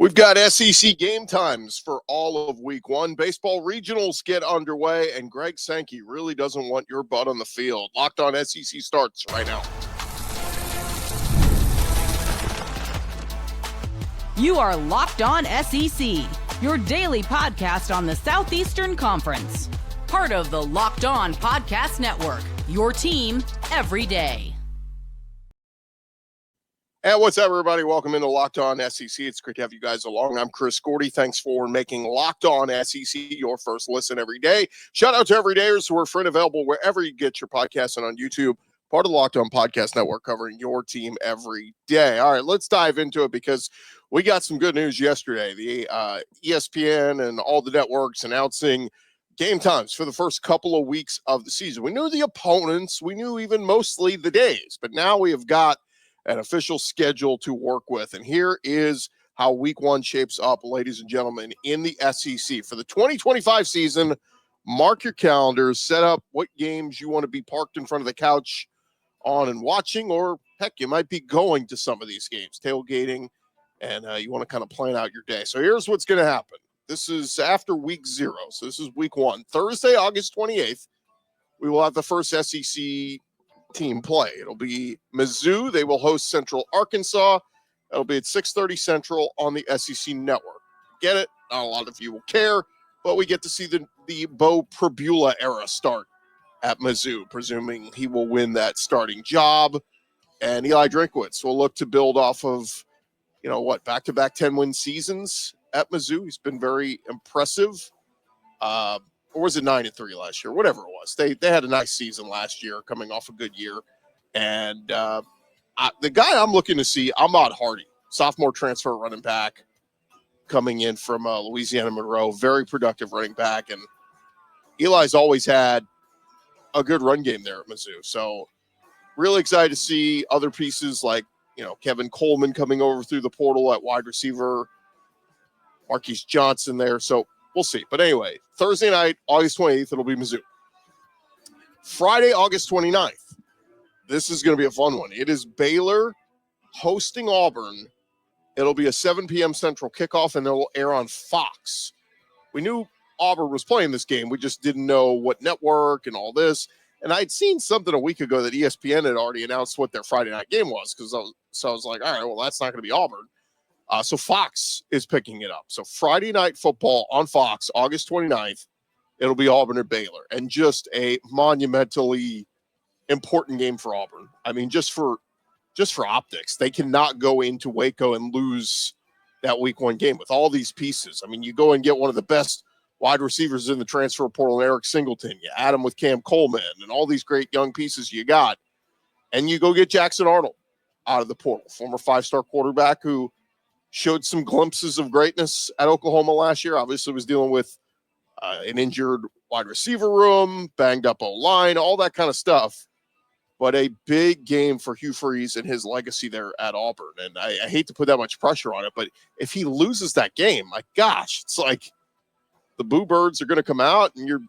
We've got SEC game times for all of week one. Baseball regionals get underway, and Greg Sankey really doesn't want your butt on the field. Locked On SEC starts right now. You are Locked On SEC, your daily podcast on the Southeastern Conference. Part of the Locked On Podcast Network, your team every day. And what's up, everybody? Welcome into Locked On SEC. It's great to have you guys along. I'm Chris Gordy. Thanks for making Locked On SEC your first listen every day. Shout out to everydayers who are free and available wherever you get your podcasts and on YouTube. Part of the Locked On Podcast Network covering your team every day. All right, let's dive into it because we got some good news yesterday. The ESPN and all the networks announcing game times for the first couple of weeks of the season. We knew the opponents. We knew even mostly the days. But now we have got an official schedule to work with. And here is how week one shapes up, ladies and gentlemen, in the SEC. For the 2025 season, mark your calendars, set up what games you want to be parked in front of the couch on and watching, or heck, you might be going to some of these games, tailgating, and you want to kind of plan out your day. So here's what's going to happen. This is after week 0. So this is week 1. Thursday, August 28th, we will have the first SEC team play. It'll be Mizzou. They will host Central Arkansas. It'll be at 6:30 Central on the SEC Network. Get it? Not a lot of you will care, but we get to see the Bo Pribula era start at Mizzou, presuming he will win that starting job. And Eli Drinkwitz will look to build off of, back-to-back 10-win seasons at Mizzou. He's been very impressive. Or was it 9-3 last year? Whatever it was. They had a nice season last year, coming off a good year. And the guy I'm looking to see, Ahmad Hardy, sophomore transfer running back, coming in from Louisiana Monroe, very productive running back. And Eli's always had a good run game there at Mizzou. So really excited to see other pieces like, Kevin Coleman coming over through the portal at wide receiver, Marquise Johnson there. So we'll see. But anyway, Thursday night, August 28th, it'll be Mizzou. Friday, August 29th. This is going to be a fun one. It is Baylor hosting Auburn. It'll be a 7 p.m. Central kickoff, and it'll air on Fox. We knew Auburn was playing this game. We just didn't know what network and all this. And I'd seen something a week ago that ESPN had already announced what their Friday night game was. So I was like, all right, well, that's not going to be Auburn. So Fox is picking it up. So Friday night football on Fox, August 29th, it'll be Auburn at Baylor. And just a monumentally important game for Auburn. I mean, just for optics, they cannot go into Waco and lose that week 1 game with all these pieces. I mean, you go and get one of the best wide receivers in the transfer portal, Eric Singleton. You add him with Cam Coleman and all these great young pieces you got. And you go get Jackson Arnold out of the portal, former 5-star quarterback who showed some glimpses of greatness at Oklahoma last year. Obviously was dealing with an injured wide receiver room, banged up O-line, all that kind of stuff. But a big game for Hugh Freeze and his legacy there at Auburn. And I hate to put that much pressure on it, but if he loses that game, my gosh, it's like the Boo Birds are going to come out and you're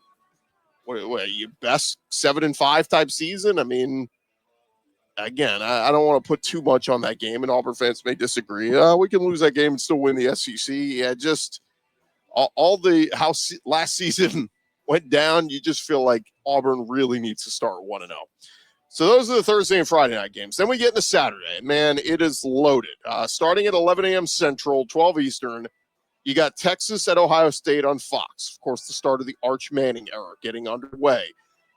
your best 7-5 type season. I mean, again, I don't want to put too much on that game, and Auburn fans may disagree. We can lose that game and still win the SEC. Yeah, just all the how last season went down, you just feel like Auburn really needs to start 1-0. So those are the Thursday and Friday night games. Then we get into Saturday. Man, it is loaded. Starting at 11 a.m. Central, 12 Eastern, you got Texas at Ohio State on Fox. Of course, the start of the Arch Manning era getting underway.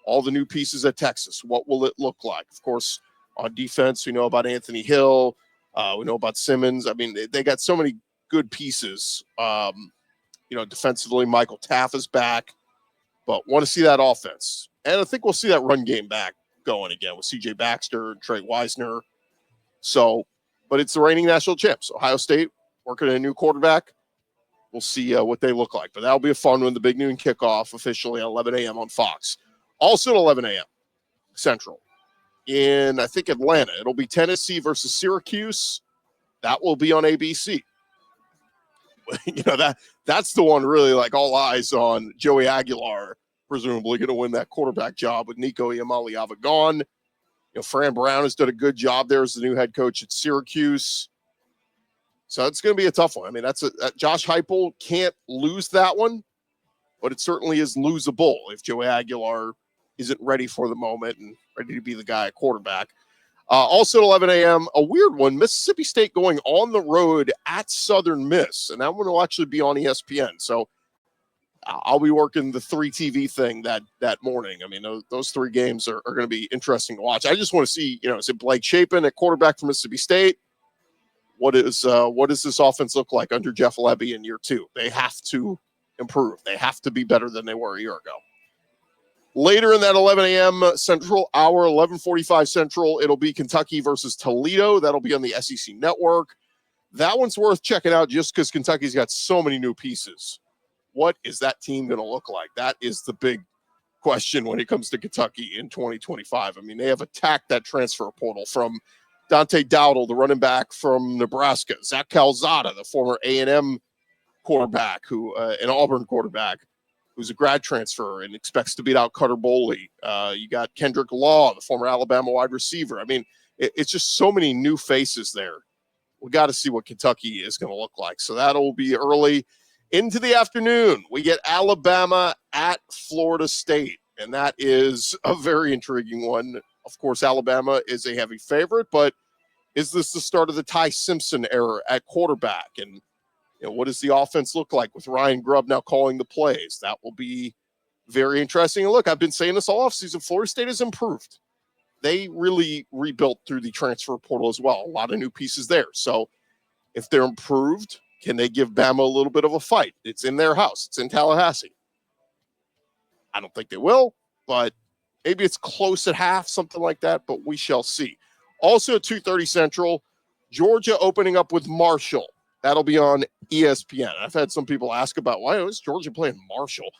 All the new pieces at Texas. What will it look like? Of course, on defense, we know about Anthony Hill. We know about Simmons. I mean, they got so many good pieces. Defensively, Michael Taff is back. But want to see that offense. And I think we'll see that run game back going again with C.J. Baxter and Trey Wisner. So, but it's the reigning national champs. Ohio State working a new quarterback. We'll see what they look like. But that'll be a fun one. The big noon kickoff officially at 11 a.m. on Fox. Also at 11 a.m. Central. In, I think, Atlanta. It'll be Tennessee versus Syracuse. That will be on ABC. That's the one really like all eyes on. Joey Aguilar, presumably going to win that quarterback job with Nico Iamaleava gone. Fran Brown has done a good job there as the new head coach at Syracuse. So it's going to be a tough one. I mean, Josh Heupel can't lose that one, but it certainly is losable if Joey Aguilar isn't ready for the moment and ready to be the guy at quarterback. Also at 11 a.m., a weird one, Mississippi State going on the road at Southern Miss, and that one will actually be on ESPN. So I'll be working the 3 TV thing that morning. I mean, those 3 games are going to be interesting to watch. I just want to see, is it Blake Shapen at quarterback for Mississippi State? What does this offense look like under Jeff Lebby in year 2? They have to improve. They have to be better than they were a year ago. Later in that 11 a.m. Central hour, 11:45 Central, it'll be Kentucky versus Toledo. That'll be on the SEC Network. That one's worth checking out just because Kentucky's got so many new pieces. What is that team going to look like? That is the big question when it comes to Kentucky in 2025. I mean, they have attacked that transfer portal from Dante Dowdle, the running back from Nebraska, Zach Calzada, the former A&M quarterback, an Auburn quarterback, who's a grad transfer and expects to beat out Cutter Boley. You got Kendrick Law, the former Alabama wide receiver. I mean, it's just so many new faces there. We got to see what Kentucky is going to look like. So that'll be early into the afternoon. We get Alabama at Florida State, and that is a very intriguing one. Of course, Alabama is a heavy favorite, but is this the start of the Ty Simpson era at quarterback? And what does the offense look like with Ryan Grubb now calling the plays? That will be very interesting. And look, I've been saying this all offseason. Florida State has improved. They really rebuilt through the transfer portal as well. A lot of new pieces there. So if they're improved, can they give Bama a little bit of a fight? It's in their house. It's in Tallahassee. I don't think they will, but maybe it's close at half, something like that, but we shall see. Also at 2:30 Central, Georgia opening up with Marshall. That'll be on ESPN. I've had some people ask about why is Georgia playing Marshall?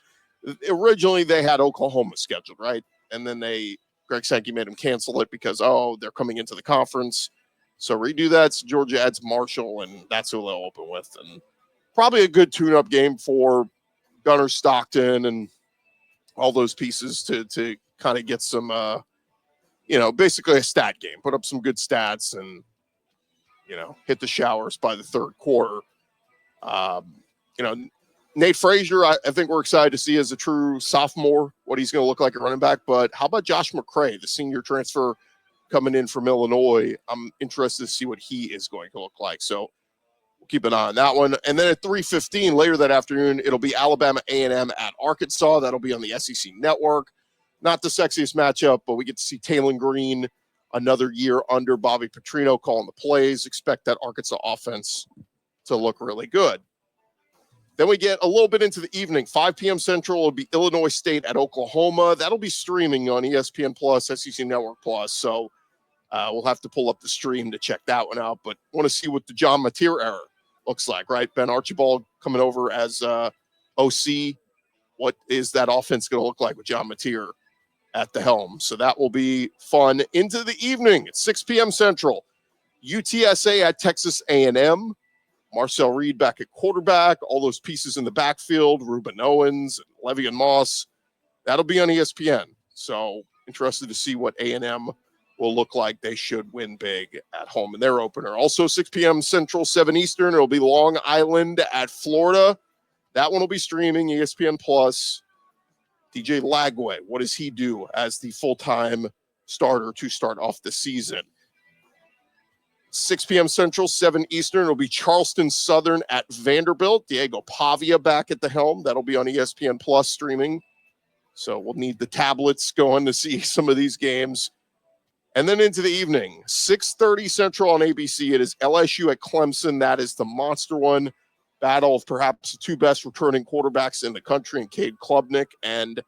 Originally, they had Oklahoma scheduled, right? And then Greg Sankey made them cancel it because, they're coming into the conference. So redo that. So Georgia adds Marshall, and that's who they'll open with. And probably a good tune-up game for Gunnar Stockton and all those pieces to kind of get some, basically a stat game. Put up some good stats and, hit the showers by the third quarter. Nate Frazier, I think we're excited to see as a true sophomore what he's going to look like at running back. But how about Josh McCray, the senior transfer coming in from Illinois? I'm interested to see what he is going to look like. So we'll keep an eye on that one. And then at 3:15 later that afternoon, it'll be Alabama A&M at Arkansas. That'll be on the SEC Network. Not the sexiest matchup, but we get to see Taylon Green another year under Bobby Petrino calling the plays. Expect that Arkansas offense to look really good. Then we get a little bit into the evening. 5 p.m. Central will be Illinois State at Oklahoma. That'll be streaming on ESPN Plus, SEC Network Plus. So we'll have to pull up the stream to check that one out. But want to see what the John Mateer era looks like, right? Ben Archibald coming over as OC. What is that offense going to look like with John Mateer at the helm? So that will be fun. Into the evening at 6 p.m. Central, UTSA at Texas A&M. Marcel Reed back at quarterback, all those pieces in the backfield, Reuben Owens, and Le'Veon Moss. That'll be on ESPN. So interested to see what A&M will look like. They should win big at home in their opener. Also 6 p.m. Central, 7 Eastern. It'll be Long Island at Florida. That one will be streaming, ESPN Plus. DJ Lagway, what does he do as the full-time starter to start off the season? 6 p.m. Central, 7 Eastern. It'll be Charleston Southern at Vanderbilt. Diego Pavia back at the helm. That'll be on ESPN Plus streaming. So we'll need the tablets going to see some of these games. And then into the evening, 6:30 Central on ABC. It is LSU at Clemson. That is the monster one. Battle of perhaps the 2 best returning quarterbacks in the country, in Cade Klubnik and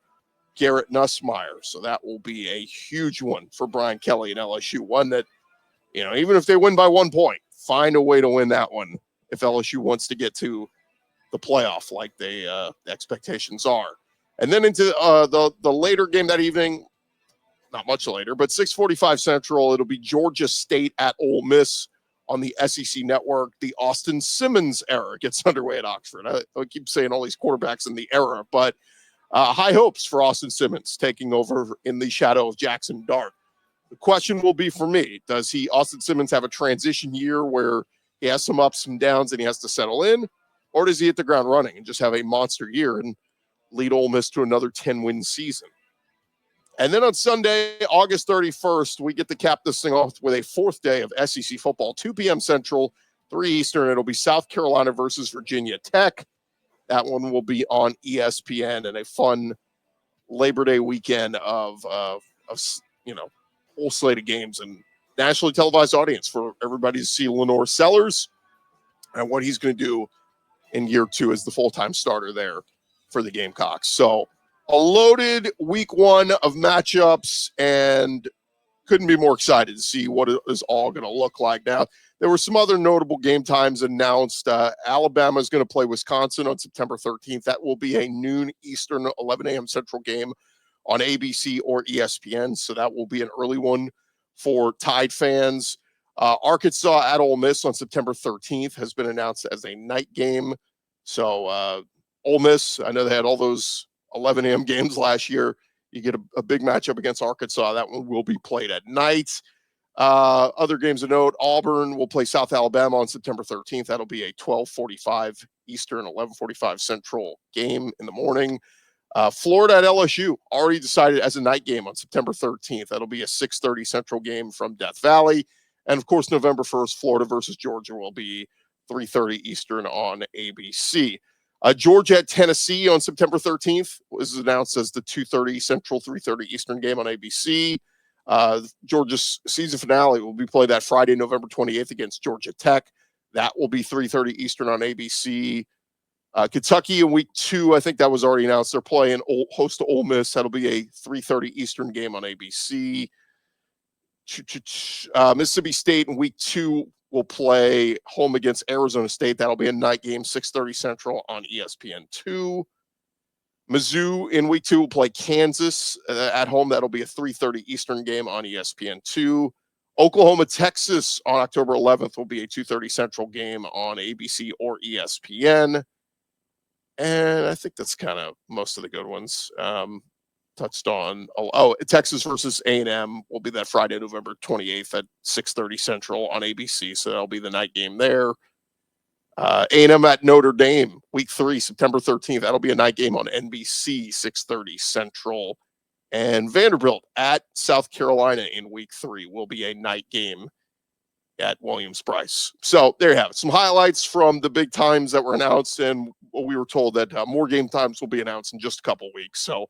Garrett Nussmeier. So that will be a huge one for Brian Kelly and LSU. One that, even if they win by 1 point, find a way to win that one if LSU wants to get to the playoff like the expectations are. And then into the later game that evening, not much later, but 6:45 Central, it'll be Georgia State at Ole Miss on the SEC Network. The Austin Simmons era gets underway at Oxford. I keep saying all these quarterbacks in the era, but high hopes for Austin Simmons taking over in the shadow of Jackson Dart. The question will be for me, does Austin Simmons have a transition year where he has some ups, some downs, and he has to settle in? Or does he hit the ground running and just have a monster year and lead Ole Miss to another 10-win season? And then on Sunday, August 31st, we get to cap this thing off with a fourth day of SEC football, 2 p.m. Central, 3 Eastern. It'll be South Carolina versus Virginia Tech. That one will be on ESPN, and a fun Labor Day weekend of whole slate of games and nationally televised audience for everybody to see Lenore Sellers and what he's going to do in year 2 as the full-time starter there for the Gamecocks. So a loaded week 1 of matchups, and couldn't be more excited to see what it is all going to look like. Now, there were some other notable game times announced. Alabama is going to play Wisconsin on September 13th. That will be a noon Eastern, 11 a.m. Central game on ABC or ESPN. So that will be an early one for Tide fans. Arkansas at Ole Miss on September 13th has been announced as a night game. So Ole Miss, I know they had all those 11 a.m. games last year. You get a big matchup against Arkansas. That one will be played at night. Other games of note, Auburn will play South Alabama on September 13th. That'll be a 12:45 Eastern, 11:45 Central game in the morning. Florida at LSU already decided as a night game on September 13th. That'll be a 6:30 Central game from Death Valley. And, of course, November 1st, Florida versus Georgia will be 3:30 Eastern on ABC. Georgia at Tennessee on September 13th was announced as the 2:30 Central, 3:30 Eastern game on ABC. Georgia's season finale will be played that Friday, November 28th against Georgia Tech. That will be 3:30 Eastern on ABC. Kentucky in week 2, I think that was already announced. They're playing host to Ole Miss. That'll be a 3:30 Eastern game on ABC. Mississippi State in week 2 will play home against Arizona State. That'll be a night game, 6:30 Central on ESPN2. Mizzou in week 2 will play Kansas at home. That'll be a 3:30 Eastern game on ESPN2. Oklahoma, Texas on October 11th will be a 2:30 Central game on ABC or ESPN. And I think that's kind of most of the good ones. Touched on. Texas versus A&M will be that Friday, November 28th at 6:30 Central on ABC. So that'll be the night game there. A&M at Notre Dame, week 3, September 13th. That'll be a night game on NBC, 6:30 Central. And Vanderbilt at South Carolina in week 3 will be a night game at Williams-Brice. So there you have it. Some highlights from the big times that were announced, and we were told that more game times will be announced in just a couple weeks. So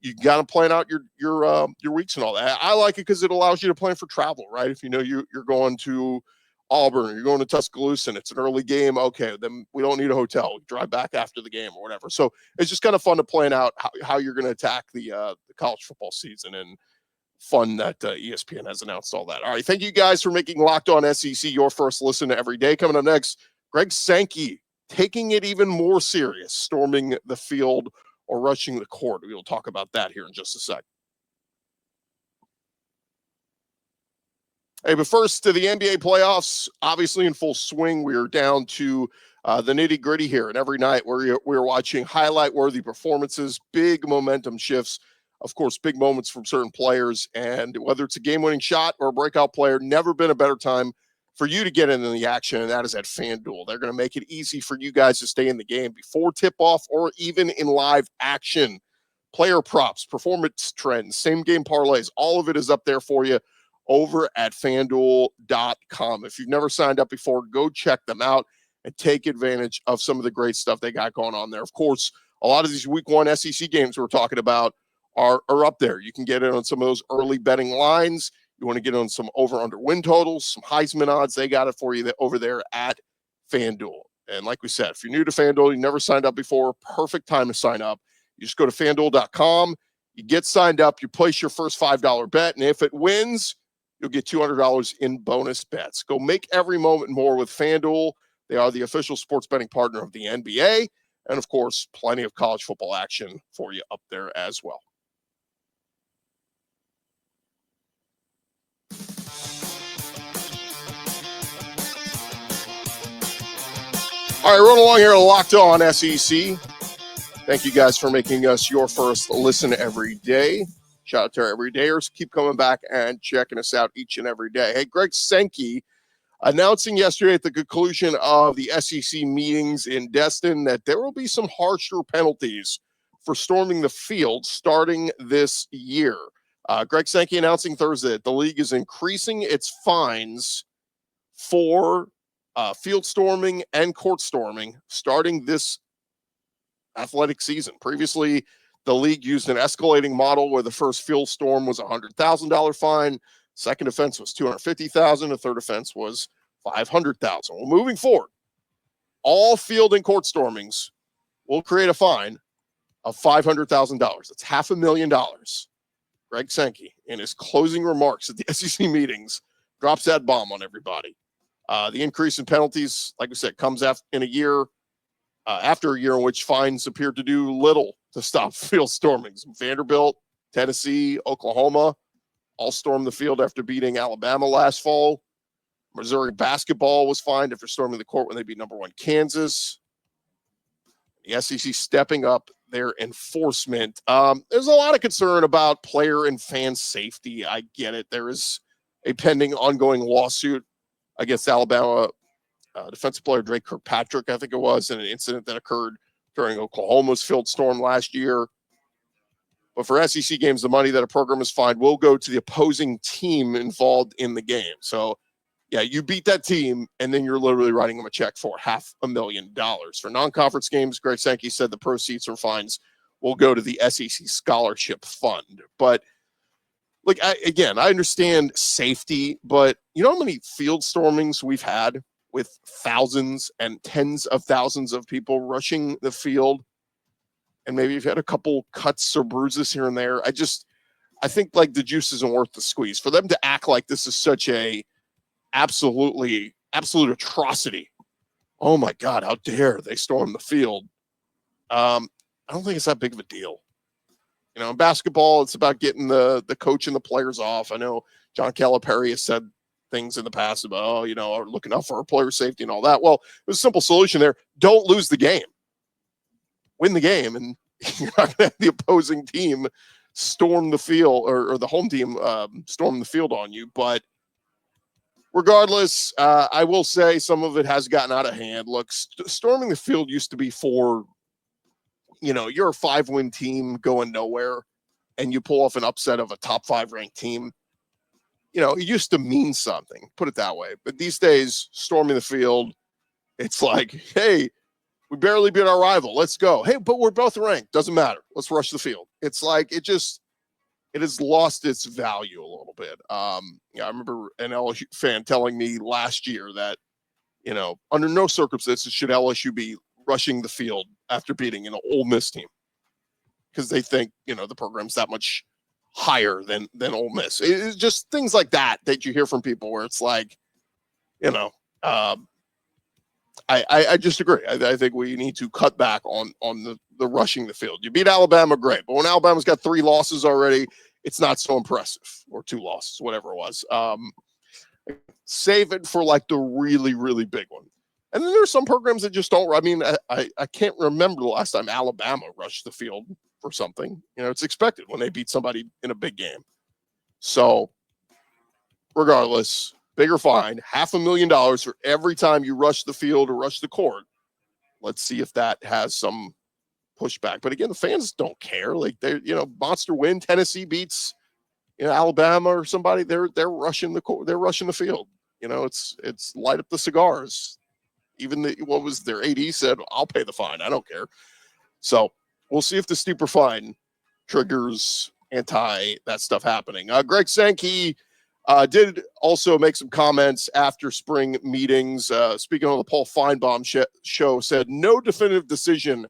you got to plan out your weeks and all that. I like it because it allows you to plan for travel, right? If you know you're going to Auburn, you're going to Tuscaloosa, and it's an early game, okay, then we don't need a hotel. We drive back after the game or whatever. So it's just kind of fun to plan out how you're going to attack the college football season, and fun that ESPN has announced all that. All right, thank you guys for making Locked On SEC your first listen every day. Coming up next, Greg Sankey taking it even more serious, storming the field or rushing the court. We will talk about that here in just a sec. Hey, but first, to the NBA playoffs, obviously in full swing. We are down to the nitty-gritty here, and every night we're watching highlight-worthy performances, big momentum shifts, of course, big moments from certain players, and whether it's a game-winning shot or a breakout player, never been a better time for you to get into the action, and that is at FanDuel. They're going to make it easy for you guys to stay in the game before tip-off or even in live action. Player props, performance trends, same-game parlays, all of it is up there for you over at FanDuel.com. If you've never signed up before, go check them out and take advantage of some of the great stuff they got going on there. Of course, a lot of these week 1 SEC games we're talking about are up there. You can get in on some of those early betting lines. You want to get on some over-under win totals, some Heisman odds. They got it for you over there at FanDuel. And like we said, if you're new to FanDuel, you never signed up before, perfect time to sign up. You just go to FanDuel.com, you get signed up, you place your first $5 bet, and if it wins, you'll get $200 in bonus bets. Go make every moment more with FanDuel. They are the official sports betting partner of the NBA. And, of course, plenty of college football action for you up there as well. All right, rolling along here to Locked On SEC. Thank you guys for making us your first listen every day. Shout out to our everydayers. Keep coming back and checking us out each and every day. Hey, Greg Sankey announcing yesterday at the conclusion of the SEC meetings in Destin that there will be some harsher penalties for storming the field starting this year. Greg Sankey announcing Thursday that the league is increasing its fines for field storming and court storming starting this athletic season. Previously, the league used an escalating model where the first field storm was a $100,000 fine, second offense was $250,000, the third offense was $500,000. Well, moving forward, all field and court stormings will create a fine of $500,000. That's $500,000. Greg Sankey, in his closing remarks at the SEC meetings, drops that bomb on everybody. The increase in penalties, like we said, comes after a year in which fines appeared to do little to stop field stormings. Vanderbilt, Tennessee, Oklahoma all stormed the field after beating Alabama last fall. Missouri basketball was fined after storming the court when they beat number 1 Kansas. The SEC stepping up their enforcement. There's a lot of concern about player and fan safety. I get it. There is a pending ongoing lawsuit against Alabama defensive player Drake Kirkpatrick, I think it was, in an incident that occurred during Oklahoma's field storm last year. But for SEC games, the money that a program is fined will go to the opposing team involved in the game. So, yeah, you beat that team, and then you're literally writing them a check for $500,000. For non-conference games, Greg Sankey said the proceeds from fines will go to the SEC Scholarship Fund. But, like, I understand safety, but you know how many field stormings we've had with thousands and tens of thousands of people rushing the field, and maybe you've had a couple cuts or bruises here and there. I think like the juice isn't worth the squeeze for them to act like this is such a absolute atrocity. Oh my God, how dare they storm the field? I don't think it's that big of a deal. You know, in basketball, it's about getting the coach and the players off. I know John Calipari has said things in the past about, looking out for our player safety and all that. Well, there's a simple solution there. Don't lose the game. Win the game, and you're not going to have the opposing team storm the field or the home team storm the field on you. But regardless, I will say some of it has gotten out of hand. Look, storming the field used to be for, you're a 5-win team going nowhere, and you pull off an upset of a top 5 ranked team. It used to mean something, put it that way. But these days, storming the field, it's like, hey, we barely beat our rival. Let's go. Hey, but we're both ranked. Doesn't matter. Let's rush the field. It's like it has lost its value a little bit. I remember an LSU fan telling me last year that, under no circumstances should LSU be rushing the field after beating an Ole Miss team, because they think, the program's that much higher than Ole Miss. It's just things like that you hear from people where it's like, I just agree. I think we need to cut back on the rushing the field. You beat Alabama, great. But when Alabama's got 3 losses already, it's not so impressive, or 2 losses, whatever it was. Save it for like the really, really big one. And then there's some programs that just don't. I mean, I can't remember the last time Alabama rushed the field for something. It's expected when they beat somebody in a big game. So regardless, bigger fine, $500,000 for every time you rush the field or rush the court. Let's see if that has some pushback. But again, the fans don't care. Like they're, monster win. Tennessee beats, Alabama or somebody. They're rushing the court. They're rushing the field. It's light up the cigars. Even what was their AD said, I'll pay the fine. I don't care. So we'll see if the steeper fine triggers that stuff happening. Greg Sankey did also make some comments after spring meetings. Speaking on the Paul Feinbaum show, said no definitive decision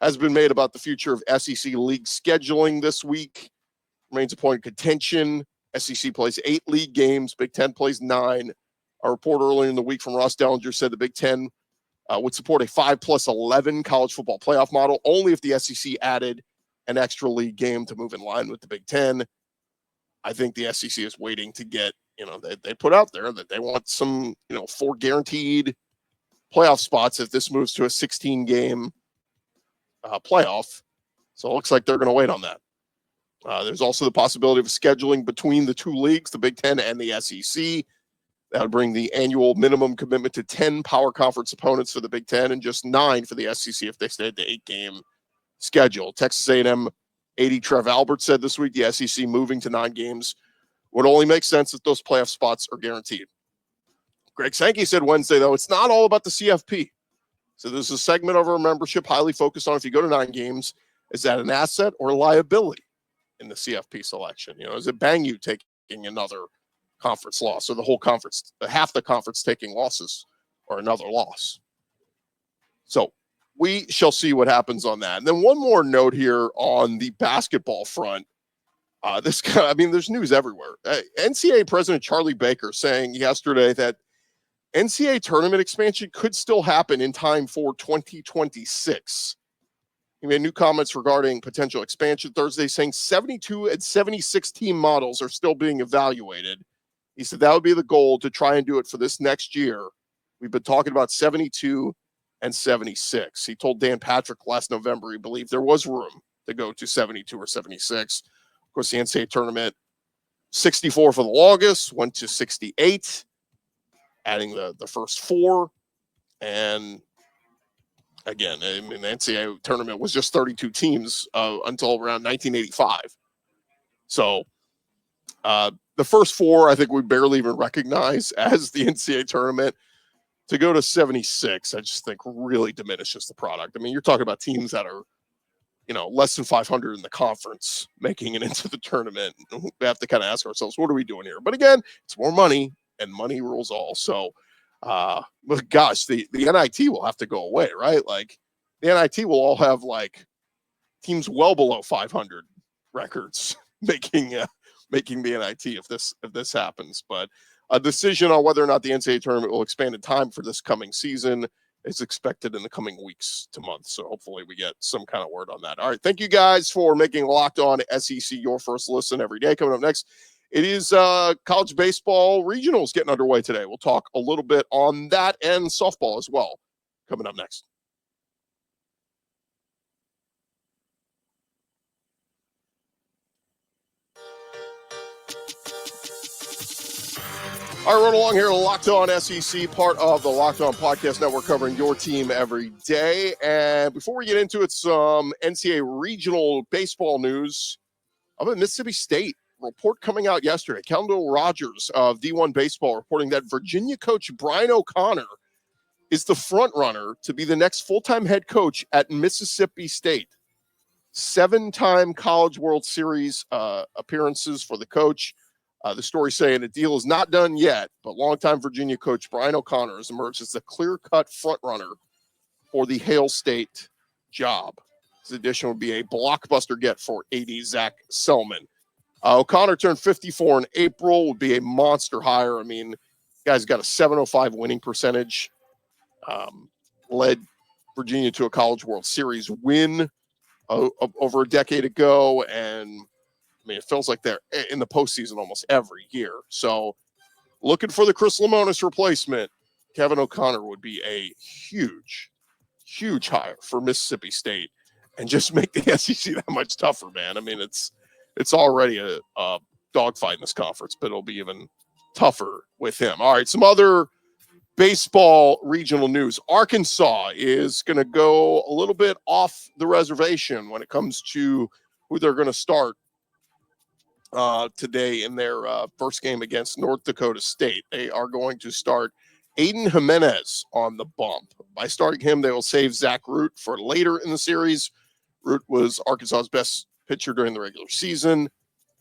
has been made about the future of SEC league scheduling this week. Remains a point of contention. SEC plays 8 league games. Big Ten plays 9. A report earlier in the week from Ross Dellinger said the Big Ten would support a 5+11 college football playoff model only if the SEC added an extra league game to move in line with the Big Ten. I think the SEC is waiting to get, they put out there that they want some, 4 guaranteed playoff spots if this moves to a 16-game playoff. So it looks like they're going to wait on that. There's also the possibility of scheduling between the 2 leagues, the Big Ten and the SEC. That would bring the annual minimum commitment to 10 power conference opponents for the Big Ten and just 9 for the SEC if they stayed the 8-game schedule. Texas A&M AD Trev Albert said this week the SEC moving to 9 games would only make sense if those playoff spots are guaranteed. Greg Sankey said Wednesday, though, it's not all about the CFP. So there's a segment of our membership highly focused on if you go to 9 games, is that an asset or a liability in the CFP selection? You know, is it bang you taking another conference loss or the whole conference, half the conference taking losses or another loss? So we shall see what happens on that. And then one more note here on the basketball front. There's news everywhere. NCAA President Charlie Baker saying yesterday that NCAA tournament expansion could still happen in time for 2026. He made new comments regarding potential expansion Thursday, saying 72 and 76 team models are still being evaluated. He said that would be the goal to try and do it for this next year. We've been talking about 72 and 76. He told Dan Patrick last November he believed there was room to go to 72 or 76. Of course, the NCAA tournament, 64 for the longest, went to 68, adding the first 4. And again, I mean, the NCAA tournament was just 32 teams until around 1985. So the first 4, I think we barely even recognize as the NCAA tournament. To go to 76, I just think really diminishes the product. I mean, you're talking about teams that are, less than 500 in the conference making it into the tournament. We have to kind of ask ourselves, what are we doing here? But again, it's more money, and money rules all. So, but gosh, the NIT will have to go away, right? Like the NIT will all have like teams well below 500 records making the NIT if this happens. But a decision on whether or not the NCAA tournament will expand in time for this coming season is expected in the coming weeks to months. So hopefully we get some kind of word on that. All right. Thank you guys for making Locked On SEC your first listen every day. Coming up next, it is college baseball regionals getting underway today. We'll talk a little bit on that and softball as well. Coming up next. All right, run along here to Locked On SEC, part of the Locked On Podcast Network, covering your team every day. And before we get into it, some NCAA regional baseball news. I'm at Mississippi State. Report coming out yesterday. Kendall Rogers of D1 Baseball reporting that Virginia coach Brian O'Connor is the front runner to be the next full-time head coach at Mississippi State. 7-time College World Series appearances for the coach. The story saying the deal is not done yet, but longtime Virginia coach Brian O'Connor has emerged as the clear-cut frontrunner for the Hail State job. His addition would be a blockbuster get for AD Zach Selman. O'Connor turned 54 in April, would be a monster hire. I mean, guy's got a 705 winning percentage, led Virginia to a College World Series win over a decade ago, and I mean, it feels like they're in the postseason almost every year. So looking for the Chris Lemonis replacement, Kevin O'Connor would be a huge, huge hire for Mississippi State and just make the SEC that much tougher, man. I mean, it's already a dogfight in this conference, but it'll be even tougher with him. All right, some other baseball regional news. Arkansas is going to go a little bit off the reservation when it comes to who they're going to start today in their first game against North Dakota State. They are going to start Aiden Jimenez on the bump. By starting him, they will save Zach Root for later in the series. Root was Arkansas's best pitcher during the regular season,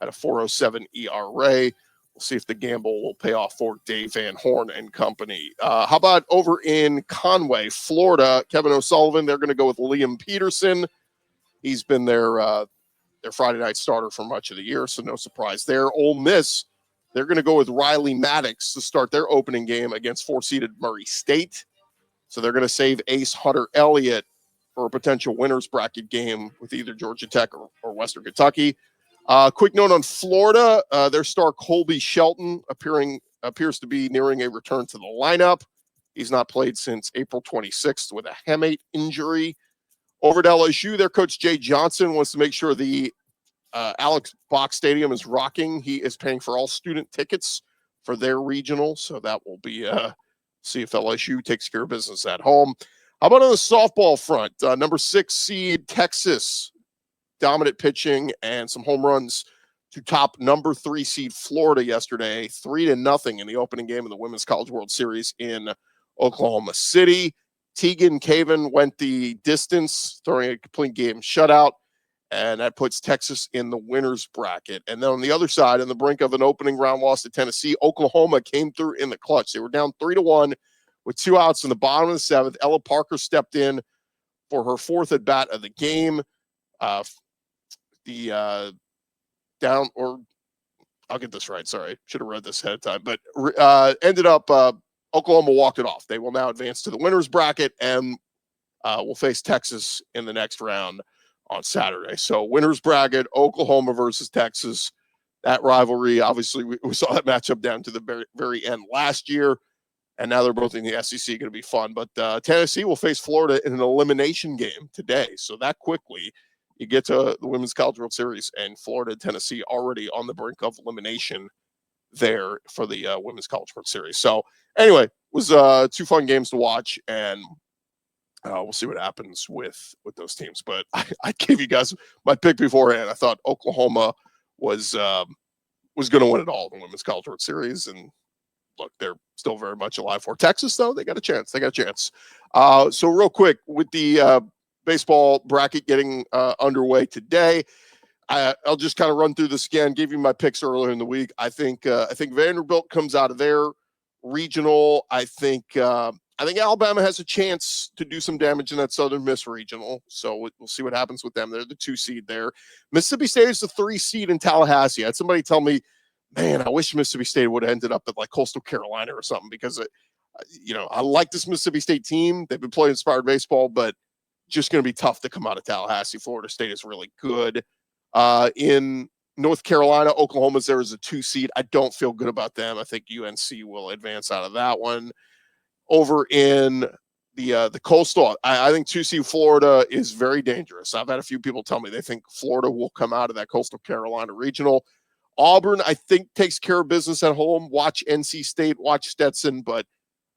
had a 4.07 ERA. We'll see if the gamble will pay off for Dave Van Horn and company. How about over in Conway, Florida? Kevin O'Sullivan, they're going to go with Liam Peterson. He's been their Friday night starter for much of the year, so no surprise there. Ole Miss, they're going to go with Riley Maddox to start their opening game against 4-seeded Murray State. So they're going to save ace Hunter Elliott for a potential winner's bracket game with either Georgia Tech or Western Kentucky. Quick note on Florida, their star Colby Shelton appears to be nearing a return to the lineup. He's not played since April 26th with a hamate injury. Over at LSU, their coach Jay Johnson wants to make sure the Alex Box Stadium is rocking. He is paying for all student tickets for their regional. So that will be see if LSU takes care of business at home. How about on the softball front? Number 6 seed Texas, dominant pitching and some home runs to top number 3 seed Florida yesterday, 3-0 in the opening game of the Women's College World Series in Oklahoma City. Tegan Caven went the distance, throwing a complete game shutout, and that puts Texas in the winner's bracket. And then on the other side, on the brink of an opening round loss to Tennessee, Oklahoma came through in the clutch. They were down 3-1 with 2 outs in the bottom of the 7th. Ella Parker stepped in for her 4th at bat of the game. I'll get this right. Sorry, should have read this ahead of time, but ended up Oklahoma walked it off. They will now advance to the winner's bracket and will face Texas in the next round on Saturday. So winner's bracket, Oklahoma versus Texas. That rivalry, obviously, we saw that matchup down to the very, very end last year, and now they're both in the SEC. Going to be fun. But Tennessee will face Florida in an elimination game today. So that quickly, you get to the Women's College World Series, and Florida and Tennessee already on the brink of elimination there for the Women's College World Series. So anyway, it was 2 fun games to watch, and we'll see what happens with those teams. But I gave you guys my pick beforehand. I thought Oklahoma was going to win it all in the Women's College World Series, and look, they're still very much alive for Texas, though. They got a chance. So real quick, with the baseball bracket getting underway today, I'll just kind of run through this again, give you my picks earlier in the week. I think Vanderbilt comes out of their regional. I think Alabama has a chance to do some damage in that Southern Miss regional. So we'll see what happens with them. They're the 2 seed there. Mississippi State is the 3 seed in Tallahassee. I had somebody tell me, man, I wish Mississippi State would have ended up at like Coastal Carolina or something, because I like this Mississippi State team. They've been playing inspired baseball, but just going to be tough to come out of Tallahassee. Florida State is really good. In North Carolina, Oklahoma's there as a 2 seed. I don't feel good about them. I think UNC will advance out of that one. Over in the Coastal, I think 2 seed Florida is very dangerous. I've had a few people tell me they think Florida will come out of that Coastal Carolina regional. Auburn, I think, takes care of business at home. Watch NC State, watch Stetson, but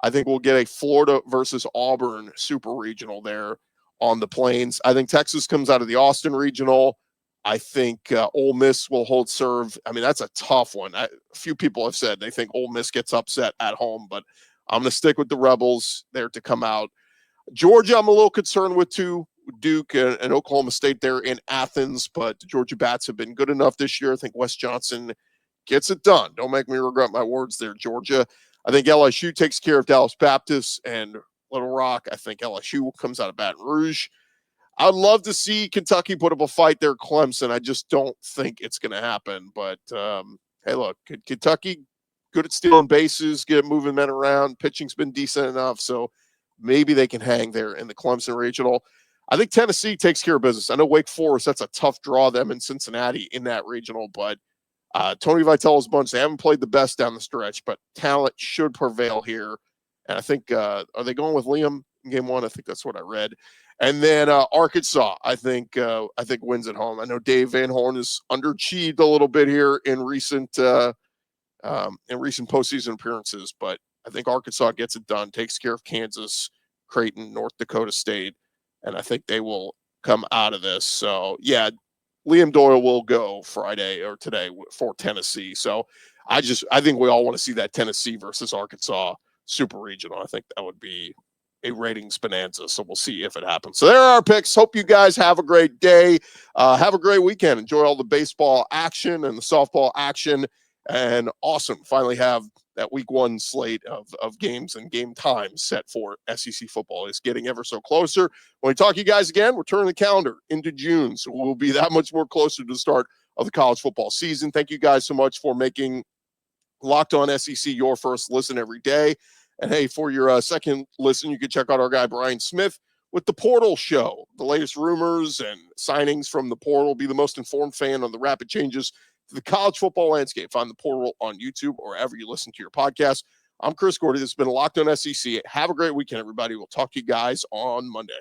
I think we'll get a Florida versus Auburn super regional there on the Plains. I think Texas comes out of the Austin regional. I think Ole Miss will hold serve. I mean, that's a tough one. A few people have said they think Ole Miss gets upset at home, but I'm going to stick with the Rebels there to come out. Georgia, I'm a little concerned with too. Duke and Oklahoma State there in Athens, but the Georgia Bats have been good enough this year. I think Wes Johnson gets it done. Don't make me regret my words there, Georgia. I think LSU takes care of Dallas Baptist and Little Rock. I think LSU comes out of Baton Rouge. I'd love to see Kentucky put up a fight there, Clemson. I just don't think it's going to happen. But, hey, look, Kentucky, good at stealing bases, get moving men around. Pitching's been decent enough, so maybe they can hang there in the Clemson regional. I think Tennessee takes care of business. I know Wake Forest, that's a tough draw, them in Cincinnati in that regional, but Tony Vitello's bunch, they haven't played the best down the stretch, but talent should prevail here. And I think, are they going with Liam in game 1? I think that's what I read. And then Arkansas, I think wins at home. I know Dave Van Horn has underachieved a little bit here in recent postseason appearances, but I think Arkansas gets it done, takes care of Kansas, Creighton, North Dakota State, and I think they will come out of this. So, yeah, Liam Doyle will go Friday or today for Tennessee. So I think we all want to see that Tennessee versus Arkansas super regional. I think that would be a ratings bonanza. So we'll see if it happens. So there are our picks. Hope you guys have a great day. Have a great weekend. Enjoy all the baseball action and the softball action. And awesome. Finally have that week 1 slate of games and game times set for SEC football. Is getting ever so closer. When we talk to you guys again, we're turning the calendar into June. So we'll be that much more closer to the start of the college football season. Thank you guys so much for making Locked On SEC your first listen every day. And hey, for your second listen, you can check out our guy Brian Smith with the Portal Show. The latest rumors and signings from the portal. Be the most informed fan on the rapid changes to the college football landscape. Find the Portal on YouTube or wherever you listen to your podcast. I'm Chris Gordy. This has been Locked On SEC. Have a great weekend, everybody. We'll talk to you guys on Monday.